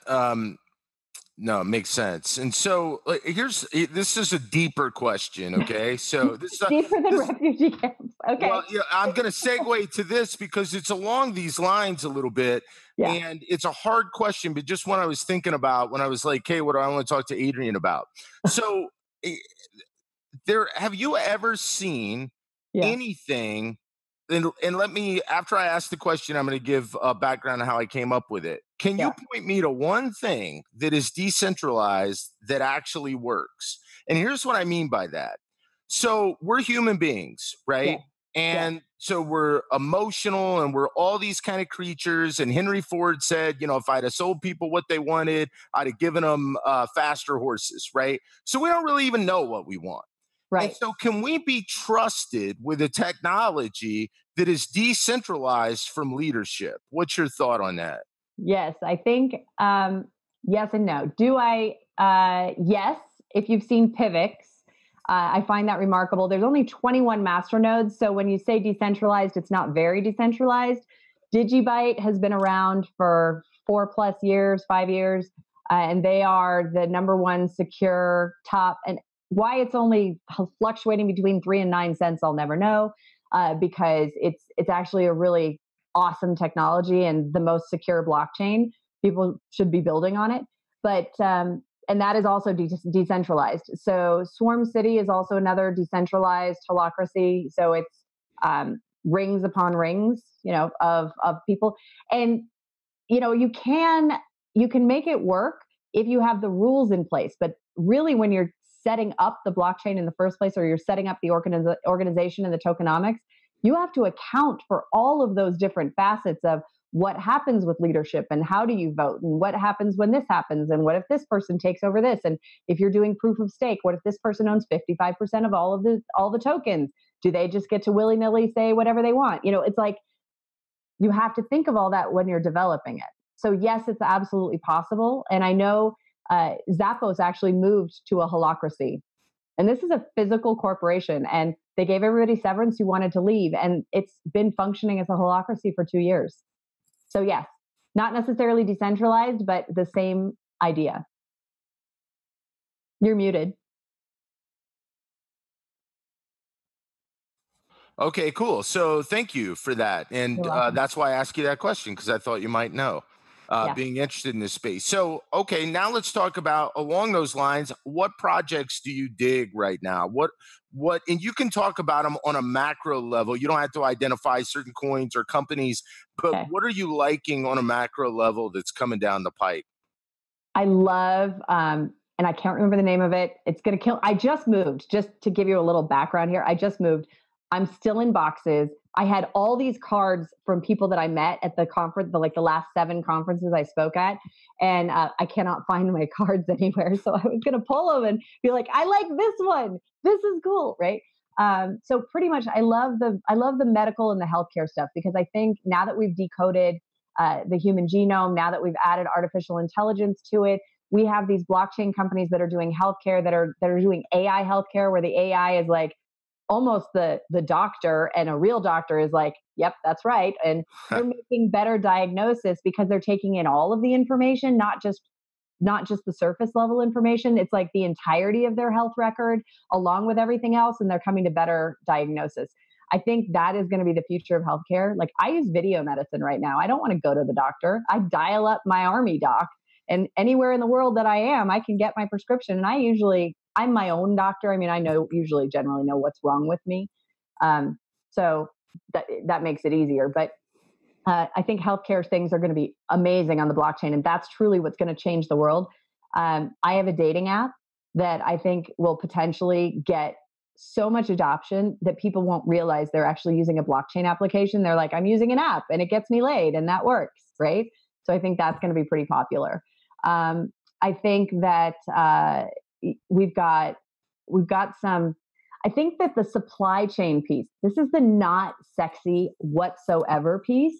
No, it makes sense. And so this is a deeper question. Okay. So this deeper than refugee camps. Okay. Well, yeah, I'm going to segue to this because it's along these lines a little bit. Yeah. And it's a hard question, but just what I was thinking about when I was like, hey, what do I want to talk to Adrian about? So have you ever seen anything? And let me, after I ask the question, I'm going to give a background on how I came up with it. Can you point me to one thing that is decentralized that actually works? And here's what I mean by that. So we're human beings, right? And so we're emotional and we're all these kind of creatures. And Henry Ford said, if I'd have sold people what they wanted, I'd have given them faster horses, right? So we don't really even know what we want. Right. And so can we be trusted with a technology that is decentralized from leadership? What's your thought on that? Yes, I think yes and no. Do I? Yes, if you've seen PIVX, I find that remarkable. There's only 21 masternodes. So when you say decentralized, it's not very decentralized. Digibyte has been around for 4+ years, 5 years, and they are the number one secure top. And why it's only fluctuating between 3 and 9 cents, I'll never know, because it's actually a really awesome technology and the most secure blockchain. People should be building on it. But and that is also decentralized. So Swarm City is also another decentralized holacracy. So it's rings upon rings, of people. And you can make it work if you have the rules in place. But really, when you're setting up the blockchain in the first place, or you're setting up the organization and the tokenomics, you have to account for all of those different facets of what happens with leadership and how do you vote and what happens when this happens and what if this person takes over this, and if you're doing proof of stake, what if this person owns 55% of all the tokens? Do they just get to willy-nilly say whatever they want? It's like you have to think of all that when you're developing it. So yes, it's absolutely possible. And I know Zappos actually moved to a holacracy. And this is a physical corporation. And they gave everybody severance who wanted to leave. And it's been functioning as a holacracy for 2 years. So yes, not necessarily decentralized, but the same idea. You're muted. Okay, cool. So thank you for that. And that's why I asked you that question, because I thought you might know. Being interested in this space. So, okay, now let's talk about, along those lines, what projects do you dig right now? What, and you can talk about them on a macro level. You don't have to identify certain coins or companies, but what are you liking on a macro level that's coming down the pike? I love, and I can't remember the name of it. It's going to kill. I just moved, just to give you a little background here. I just moved. I'm still in boxes. I had all these cards from people that I met at the conference, the last 7 conferences I spoke at, and I cannot find my cards anywhere. So I was going to pull them and be like, I like this one. This is cool, right? So pretty much, I love the medical and the healthcare stuff, because I think now that we've decoded the human genome, now that we've added artificial intelligence to it, we have these blockchain companies that are doing healthcare, that are doing AI healthcare, where the AI is like almost the doctor, and a real doctor is like, yep, that's right. And they're making better diagnosis because they're taking in all of the information, not just the surface level information. It's like the entirety of their health record along with everything else, and they're coming to better diagnosis. I think that is going to be the future of healthcare. Like, I use video medicine right now. I don't want to go to the doctor. I dial up my army doc, and anywhere in the world that I am, I can get my prescription. And I'm my own doctor. I mean, I generally know what's wrong with me. So that makes it easier. But I think healthcare things are going to be amazing on the blockchain, and that's truly what's going to change the world. I have a dating app that I think will potentially get so much adoption that people won't realize they're actually using a blockchain application. They're like, I'm using an app and it gets me laid, and that works, right? So I think that's going to be pretty popular. I think that we've got some. I think that the supply chain piece, this is the not sexy whatsoever piece,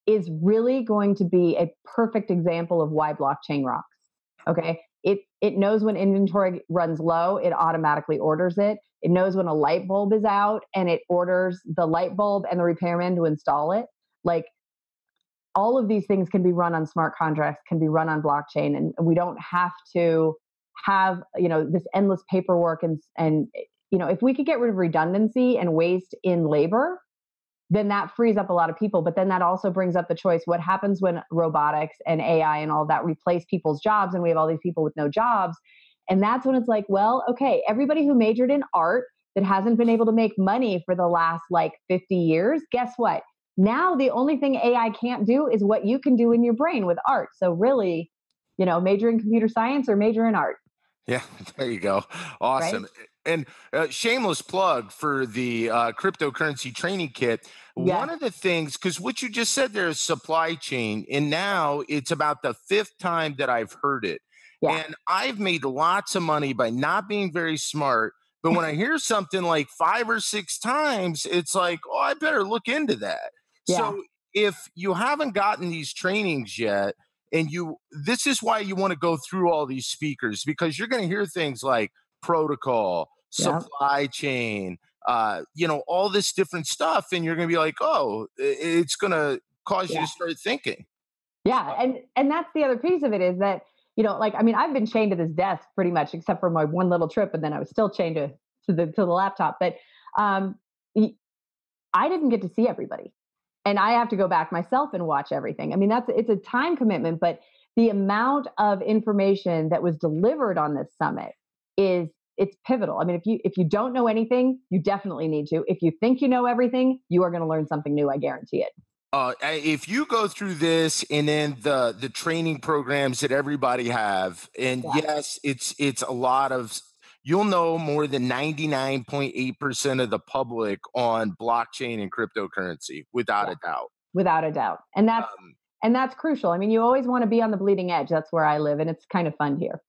is really going to be a perfect example of why blockchain rocks. Okay. It knows when inventory runs low, it automatically orders it. It knows when a light bulb is out, and it orders the light bulb and the repairman to install it. Like, all of these things can be run on smart contracts, can be run on blockchain, and we don't have to have, this endless paperwork. And if we could get rid of redundancy and waste in labor, then that frees up a lot of people. But then that also brings up the choice: what happens when robotics and AI and all that replace people's jobs, and we have all these people with no jobs? And that's when it's like, well, okay, everybody who majored in art that hasn't been able to make money for the last 50 years, guess what? Now the only thing AI can't do is what you can do in your brain with art. So really, major in computer science or major in art. Yeah, there you go. Awesome. Right? And shameless plug for the cryptocurrency training kit. Yes. One of the things, because what you just said there is supply chain, and now it's about the 5th time that I've heard it. Yeah. And I've made lots of money by not being very smart. But when I hear something like 5 or 6 times, it's like, oh, I better look into that. Yeah. So if you haven't gotten these trainings yet, and this is why you want to go through all these speakers, because you're going to hear things like protocol, supply chain, all this different stuff. And you're going to be like, oh, it's going to cause you to start thinking. Yeah. And that's the other piece of it, is that, I've been chained to this desk pretty much, except for my one little trip. And then I was still chained to the laptop. But I didn't get to see everybody. And I have to go back myself and watch everything. I mean, it's a time commitment, but the amount of information that was delivered on this summit it's pivotal. I mean, if you don't know anything, you definitely need to. If you think you know everything, you are going to learn something new. I guarantee it. If you go through this and then the training programs that everybody have, and yes, it's a lot of, you'll know more than 99.8% of the public on blockchain and cryptocurrency, without a doubt. Without a doubt. And that's crucial. I mean, you always want to be on the bleeding edge. That's where I live, and it's kind of fun here.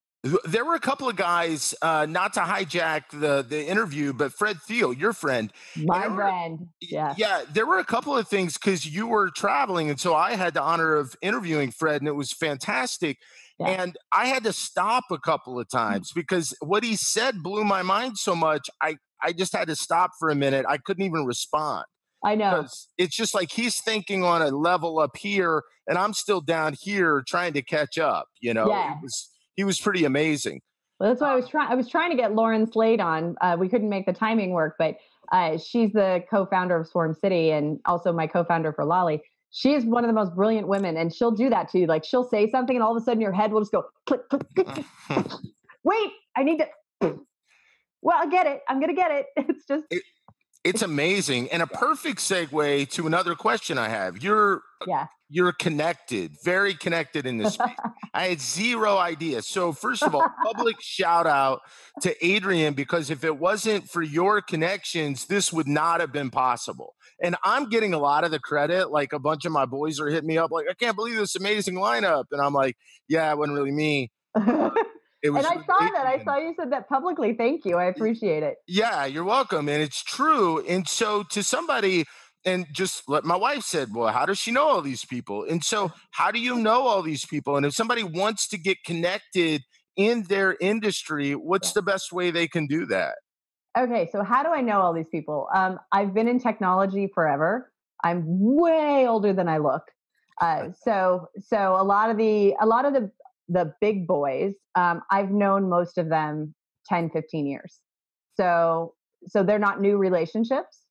There were a couple of guys, not to hijack the interview, but Fred Thiel, your friend. My friend, Yeah, there were a couple of things, because you were traveling, and so I had the honor of interviewing Fred, and it was fantastic. Yeah. And I had to stop a couple of times because what he said blew my mind so much. I just had to stop for a minute. I couldn't even respond. I know. It's just like he's thinking on a level up here, and I'm still down here trying to catch up. Yeah. He was pretty amazing. Well, that's why I was trying to get Lauren Slade on. We couldn't make the timing work, but she's the co-founder of Swarm City and also my co-founder for Lolly. She is one of the most brilliant women, and she'll do that to you. Like, she'll say something, and all of a sudden your head will just go click, click, click, click. Wait, I need to. Well, I get it. I'm gonna get it. It's just. It's amazing, and a perfect segue to another question I have. You're connected, very connected in this space. I had zero idea. So first of all, public shout out to Adrian, because if it wasn't for your connections, this would not have been possible. And I'm getting a lot of the credit. Like, a bunch of my boys are hitting me up like, I can't believe this amazing lineup. And I'm like, yeah, it wasn't really me. And I saw that. I saw you said that publicly. Thank you. I appreciate it. Yeah, you're welcome. And it's true. And so to somebody, and just like my wife said, well, how does she know all these people? And so how do you know all these people? And if somebody wants to get connected in their industry, what's the best way they can do that? Okay, so how do I know all these people? I've been in technology forever. I'm way older than I look. So a lot of the big boys, I've known most of them 10, 15 years. So so they're not new relationships.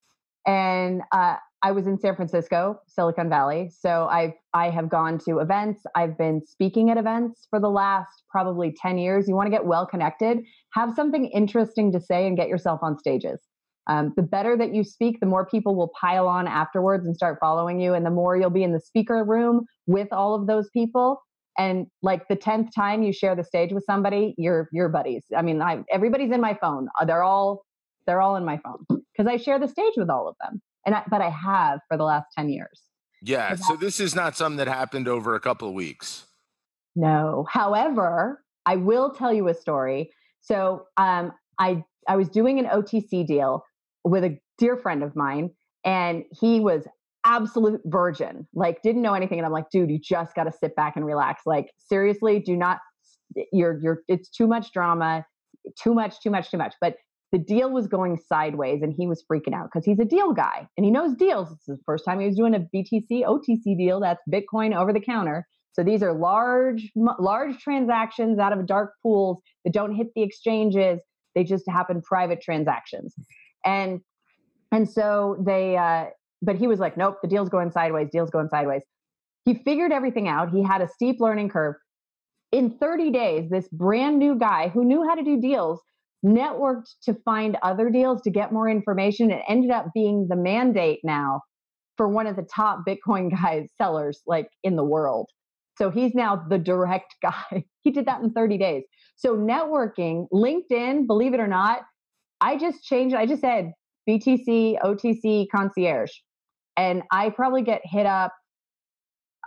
And I was in San Francisco, Silicon Valley. So I have gone to events. I've been speaking at events for the last probably 10 years. You want to get well connected, have something interesting to say and get yourself on stages. The better that you speak, the more people will pile on afterwards and start following you. And the more you'll be in the speaker room with all of those people. And like the 10th time you share the stage with somebody, you're buddies. I mean, everybody's in my phone. They're all in my phone because I share the stage with all of them. But I have for the last 10 years. Yeah. So this is not something that happened over a couple of weeks. No. However, I will tell you a story. So I was doing an OTC deal with a dear friend of mine, and he was absolute virgin, like didn't know anything. And I'm like, dude, you just got to sit back and relax. Like seriously, do not. It's too much drama, too much, too much, too much. But the deal was going sideways, and he was freaking out because he's a deal guy and he knows deals. It's the first time he was doing a BTC OTC deal. That's Bitcoin over the counter. So these are large transactions out of dark pools that don't hit the exchanges. They just happen private transactions. And so but he was like, nope, the deal's going sideways. Deal's going sideways. He figured everything out. He had a steep learning curve. In 30 days, this brand new guy who knew how to do deals networked to find other deals to get more information. It ended up being the mandate now for one of the top Bitcoin guys, sellers like in the world. So he's now the direct guy. He did that in 30 days. So networking, LinkedIn, believe it or not, I just changed. I just said BTC, OTC concierge. And I probably get hit up,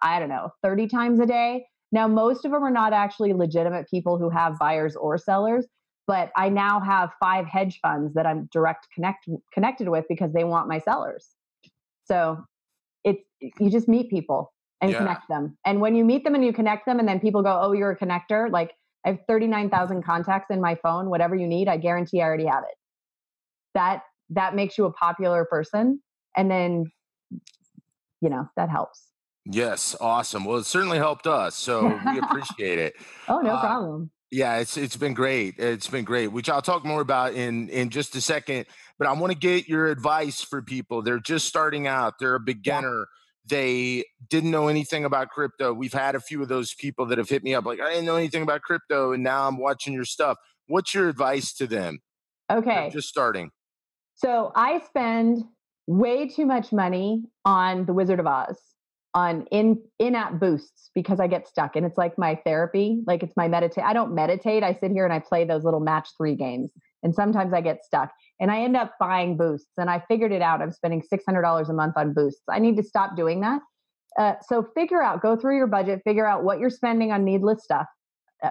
I don't know, 30 times a day. Now, most of them are not actually legitimate people who have buyers or sellers, but I now have 5 hedge funds that I'm connected with because they want my sellers. So you just meet people and connect them. And when you meet them and you connect them and then people go, oh, you're a connector. Like I have 39,000 contacts in my phone, whatever you need, I guarantee I already have it. That makes you a popular person. And then, that helps. Yes. Awesome. Well, it certainly helped us. So we appreciate it. Oh, no problem. Yeah, it's been great. It's been great, which I'll talk more about in just a second. But I want to get your advice for people. They're just starting out. They're a beginner. They didn't know anything about crypto. We've had a few of those people that have hit me up like, I didn't know anything about crypto, and now I'm watching your stuff. What's your advice to them? Okay. They're just starting. So I spend way too much money on the Wizard of Oz, on in-app boosts, because I get stuck, and it's like my therapy. Like it's my meditate. I don't meditate. I sit here and I play those little match 3 games, and sometimes I get stuck and I end up buying boosts, and I figured it out. I'm spending $600 a month on boosts. I need to stop doing that. So go through your budget, figure out what you're spending on needless stuff,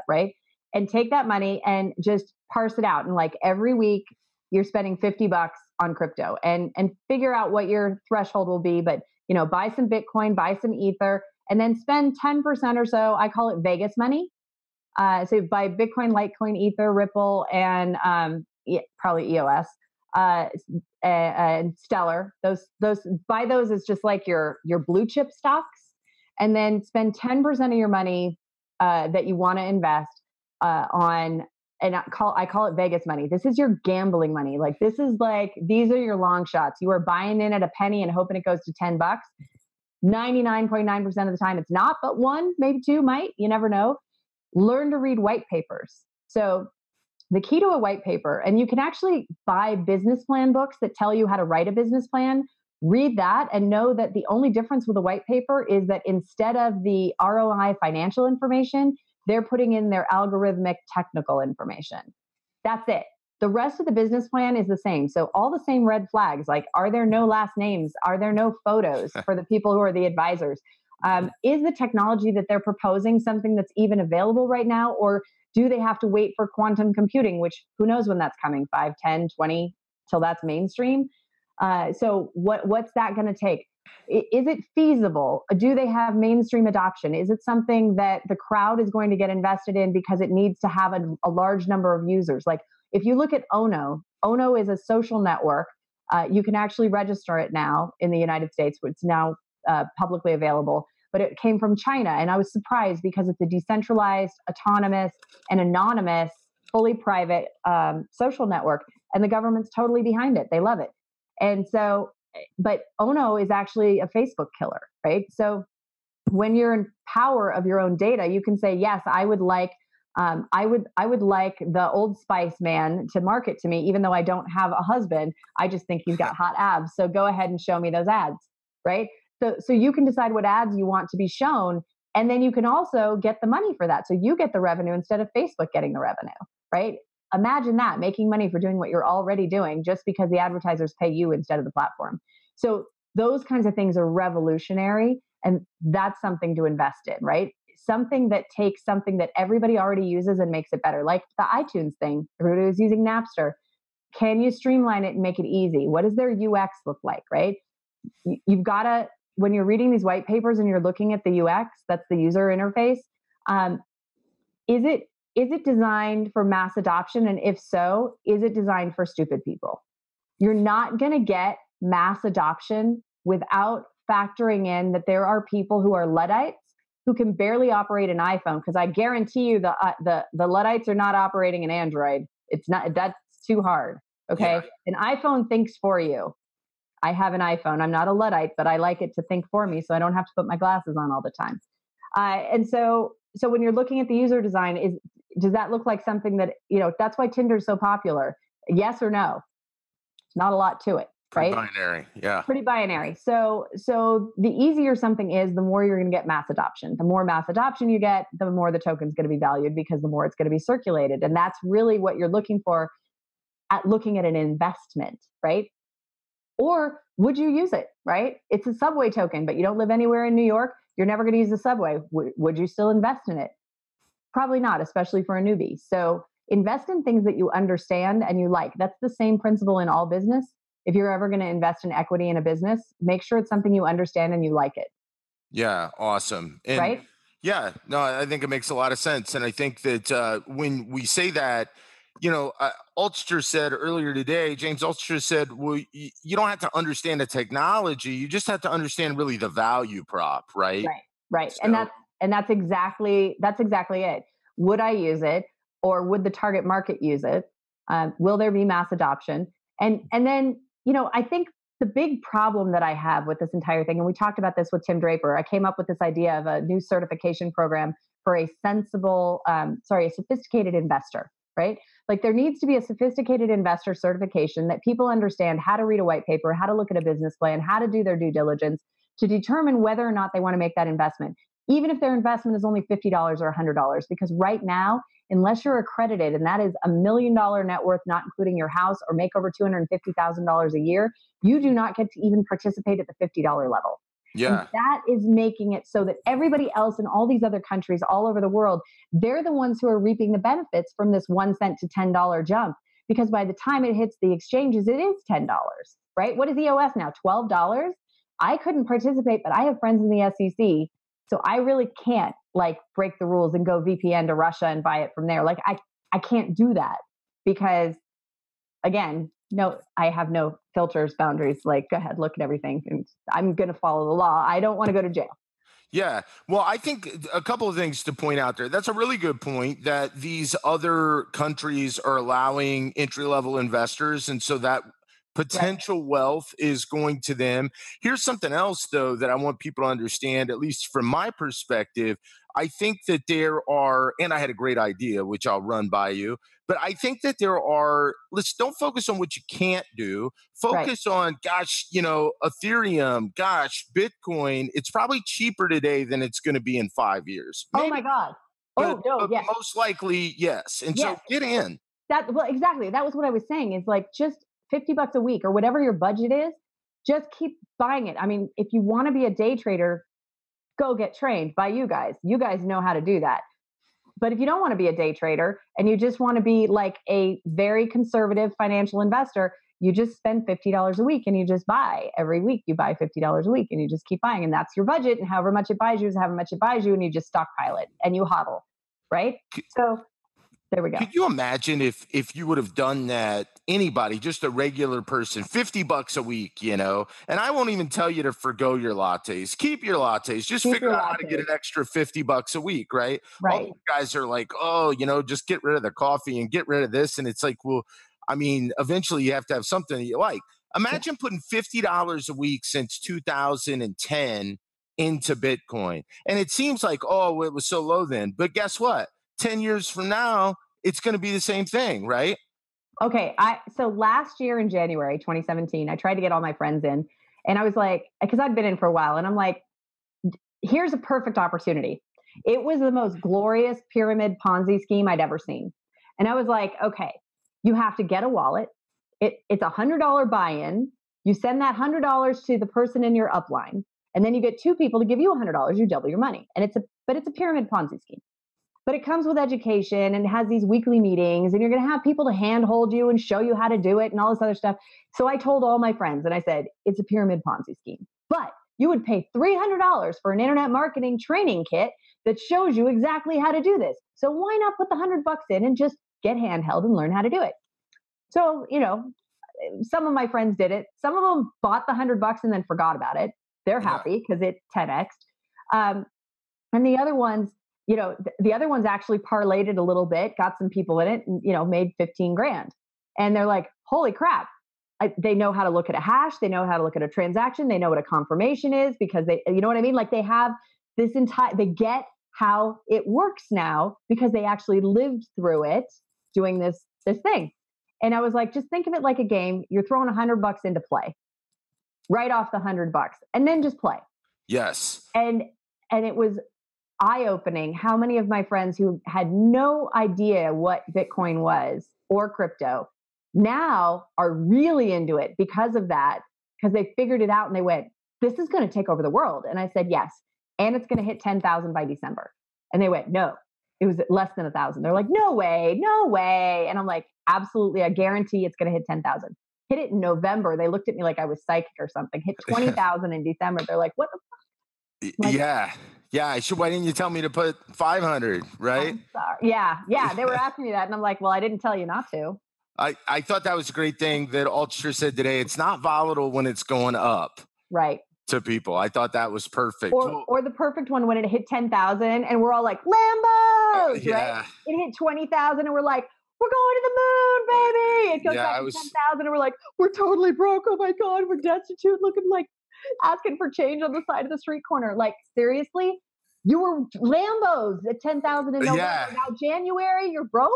right? And take that money and just parse it out. And like every week you're spending $50 on crypto, and figure out what your threshold will be. But buy some Bitcoin, buy some Ether, and then spend 10% or so. I call it Vegas money. So buy Bitcoin, Litecoin, Ether, Ripple, and probably EOS, and Stellar. Buy those as just like your blue chip stocks, and then spend 10% of your money that you want to invest on. And I call it Vegas money. This is your gambling money. Like these are your long shots. You are buying in at a penny and hoping it goes to $10. 99.9% of the time it's not, but 1, maybe 2 might. You never know. Learn to read white papers. So the key to a white paper, and you can actually buy business plan books that tell you how to write a business plan. Read that and know that the only difference with a white paper is that instead of the ROI financial information, they're putting in their algorithmic technical information. That's it. The rest of the business plan is the same. So all the same red flags, like are there no last names? Are there no photos for the people who are the advisors? Is the technology that they're proposing something that's even available right now? Or do they have to wait for quantum computing, which who knows when that's coming, 5, 10, 20, till that's mainstream? So what's that going to take? Is it feasible? Do they have mainstream adoption? Is it something that the crowd is going to get invested in because it needs to have a large number of users? Like if you look at Ono, Ono is a social network. You can actually register it now in the United States, which is now publicly available. But it came from China, and I was surprised because it's a decentralized, autonomous, and anonymous, fully private social network, and the government's totally behind it. They love it. And so, but Ono is actually a Facebook killer, right? So when you're in power of your own data, you can say, yes, I would like the Old Spice man to market to me, even though I don't have a husband. I just think he's got hot abs. So go ahead and show me those ads, right? So you can decide what ads you want to be shown. And then you can also get the money for that. So you get the revenue instead of Facebook getting the revenue, right? Imagine that, making money for doing what you're already doing just because the advertisers pay you instead of the platform. So those kinds of things are revolutionary. And that's something to invest in, right? Something that takes something that everybody already uses and makes it better, like the iTunes thing. Everybody was using Napster. Can you streamline it and make it easy? What does their UX look like, right? You've got to, when you're reading these white papers and you're looking at the UX, that's the user interface, is it designed for mass adoption? And if so, is it designed for stupid people? You're not going to get mass adoption without factoring in that there are people who are Luddites who can barely operate an iPhone. Because I guarantee you the Luddites are not operating an Android. It's not, that's too hard. Okay. Yeah. An iPhone thinks for you. I have an iPhone. I'm not a Luddite, but I like it to think for me, so I don't have to put my glasses on all the time. And so when you're looking at the user design, does that look like something that, that's why Tinder is so popular? Yes or no? Not a lot to it, right? Pretty binary, yeah. Pretty binary. So the easier something is, the more you're going to get mass adoption. The more mass adoption you get, the more the token's going to be valued, because the more it's going to be circulated. And that's really what you're looking for at looking at an investment, right? Or would you use it, right? It's a subway token, but you don't live anywhere in New York. You're never going to use the subway. Would you still invest in it? Probably not, especially for a newbie. So invest in things that you understand and you like. That's the same principle in all business. If you're ever going to invest in equity in a business, make sure it's something you understand and you like it. Yeah, awesome. And right? Yeah, no, I think it makes a lot of sense. And I think that when we say that, Altucher said earlier today, James Altucher said, well, you don't have to understand the technology. You just have to understand really the value prop, right? Right. So, and that's exactly it. Would I use it, or would the target market use it? Will there be mass adoption? And then, I think the big problem that I have with this entire thing, and we talked about this with Tim Draper, I came up with this idea of a new certification program for a sophisticated investor, right? Like, there needs to be a sophisticated investor certification that people understand how to read a white paper, how to look at a business plan, how to do their due diligence to determine whether or not they want to make that investment, even if their investment is only $50 or $100. Because right now, unless you're accredited, and that is $1 million net worth, not including your house, or make over $250,000 a year, you do not get to even participate at the $50 level. Yeah. And that is making it so that everybody else in all these other countries all over the world, they're the ones who are reaping the benefits from this 1 cent to $10 jump. Because by the time it hits the exchanges, it is $10, right? What is EOS now? $12? I couldn't participate, but I have friends in the SEC. So I really can't break the rules and go VPN to Russia and buy it from there. I can't do that because, again, no, I have no filters, boundaries. Go ahead, look at everything. And I'm going to follow the law. I don't want to go to jail. Yeah. Well, I think a couple of things to point out there. That's a really good point, that these other countries are allowing entry-level investors. And so that potential wealth is going to them. Here's something else, though, that I want people to understand, at least from my perspective. I think that there are, and I had a great idea, which I'll run by you, but I think that there are, don't focus on what you can't do. Focus on, Ethereum, Bitcoin. It's probably cheaper today than it's going to be in 5 years. Maybe. Oh my God. But yes. Most likely, yes. And so get in. Exactly. That was what I was saying, is just $50 a week or whatever your budget is, just keep buying it. I mean, if you want to be a day trader, go get trained by you guys. You guys know how to do that. But if you don't want to be a day trader and you just want to be a very conservative financial investor, you just spend $50 a week and you just buy every week. You buy $50 a week and you just keep buying, and that's your budget. And however much it buys you is however much it buys you, and you just stockpile it and you hodl, right? So There we go. Could you imagine if you would have done that, anybody, just a regular person, $50 a week, and I won't even tell you to forgo your lattes. Keep your lattes. Just Keep figure your out how to get an lattes. extra $50 a week, right? All Right. these guys are like, oh, just get rid of the coffee and get rid of this. And it's like, well, I mean, eventually you have to have something that you like. Imagine putting $50 a week since 2010 into Bitcoin. And it seems like, oh, it was so low then. But guess what? 10 years from now, it's going to be the same thing, right? Okay. So last year in January 2017, I tried to get all my friends in, and I was like, because I'd been in for a while, and I'm like, here's a perfect opportunity. It was the most glorious pyramid Ponzi scheme I'd ever seen. And I was like, okay, you have to get a wallet. It's $100 buy-in. You send that $100 to the person in your upline, and then you get two people to give you $100. You double your money. And it's a pyramid Ponzi scheme. But it comes with education and it has these weekly meetings, and you're going to have people to handhold you and show you how to do it and all this other stuff. So I told all my friends, and I said, it's a pyramid Ponzi scheme, but you would pay $300 for an internet marketing training kit that shows you exactly how to do this. So why not put the $100 in and just get handheld and learn how to do it? So, some of my friends did it. Some of them bought the $100 and then forgot about it. They're happy because it 10x'd. And the other ones, the other ones actually parlayed it a little bit, got some people in it, and, made 15 grand. And they're like, holy crap. They know how to look at a hash. They know how to look at a transaction. They know what a confirmation is because they, you know what I mean? Like they have this they get how it works now because they actually lived through it doing this thing. And I was like, just think of it like a game. You're throwing $100 into play right off the $100 and then just play. Yes. And it was eye-opening how many of my friends who had no idea what Bitcoin was or crypto now are really into it because of that, because they figured it out and they went, this is going to take over the world. And I said, yes. And it's going to hit 10,000 by December. And they went, no, it was less than 1,000. They're like, no way. And I'm like, absolutely. I guarantee it's going to hit 10,000. Hit it in November. They looked at me like I was psychic or something. Hit 20,000 in December. They're like, what the fuck? Like, yeah. Why didn't you tell me to put 500? Right. I'm sorry. Yeah. They were asking me that. And I'm like, well, I didn't tell you not to. I thought that was a great thing that Altshuler said today. It's not volatile when it's going up. Right. To people. I thought that was perfect. Or the perfect one when it hit 10,000 and we're all like, Lambos, right? It hit 20,000 and we're like, we're going to the moon, baby. It goes back to 10,000 and we're like, we're totally broke. Oh my God, we're destitute, looking like asking for change on the side of the street corner. Like, seriously? You were Lambos at 10,000 in November. Yeah. Now January, you're broke?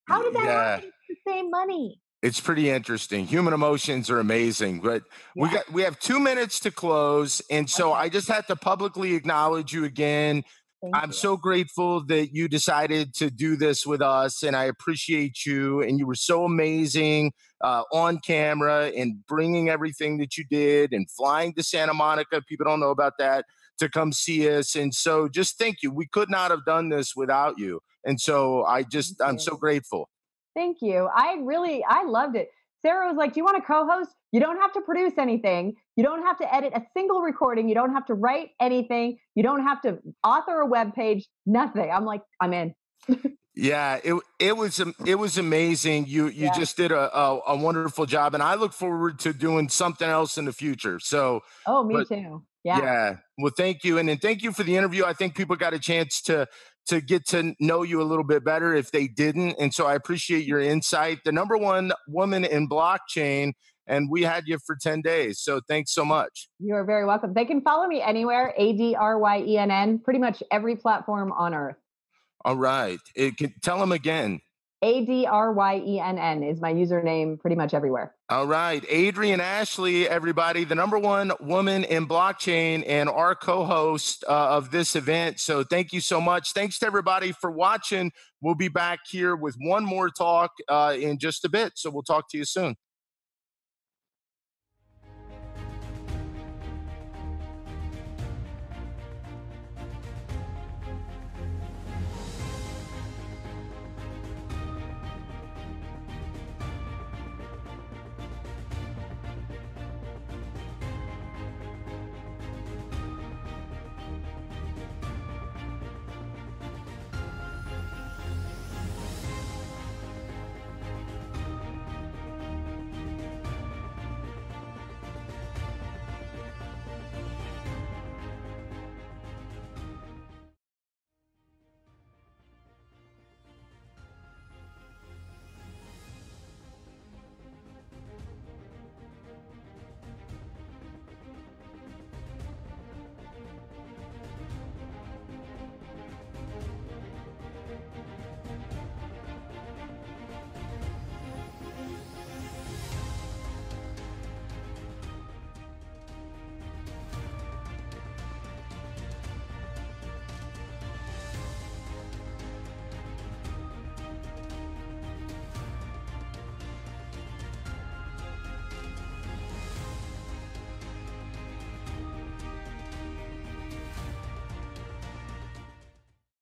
How did that happen? It's the same money. It's pretty interesting. Human emotions are amazing, but we have 2 minutes to close. And so I just had to publicly acknowledge you again. I'm so grateful that you decided to do this with us, and I appreciate you. And you were so amazing on camera and bringing everything that you did and flying to Santa Monica. People don't know about that, to come see us. And so just thank you. We could not have done this without you. And so I'm so grateful. Thank you. I loved it. Sarah was like, do you want to co-host? You don't have to produce anything. You don't have to edit a single recording. You don't have to write anything. You don't have to author a web page, nothing. I'm like, I'm in. Yeah, it was amazing. You just did a wonderful job, and I look forward to doing something else in the future. So, me too. Yeah. Well, thank you. And then thank you for the interview. I think people got a chance to get to know you a little bit better if they didn't. And so I appreciate your insight. The number one woman in blockchain, and we had you for 10 days. So thanks so much. You're very welcome. They can follow me anywhere, ADRYENN, pretty much every platform on earth. All right. Tell them again. ADRYENN is my username pretty much everywhere. All right. Adrienne Ashley, everybody, the number one woman in blockchain and our co-host of this event. So thank you so much. Thanks to everybody for watching. We'll be back here with one more talk in just a bit. So we'll talk to you soon.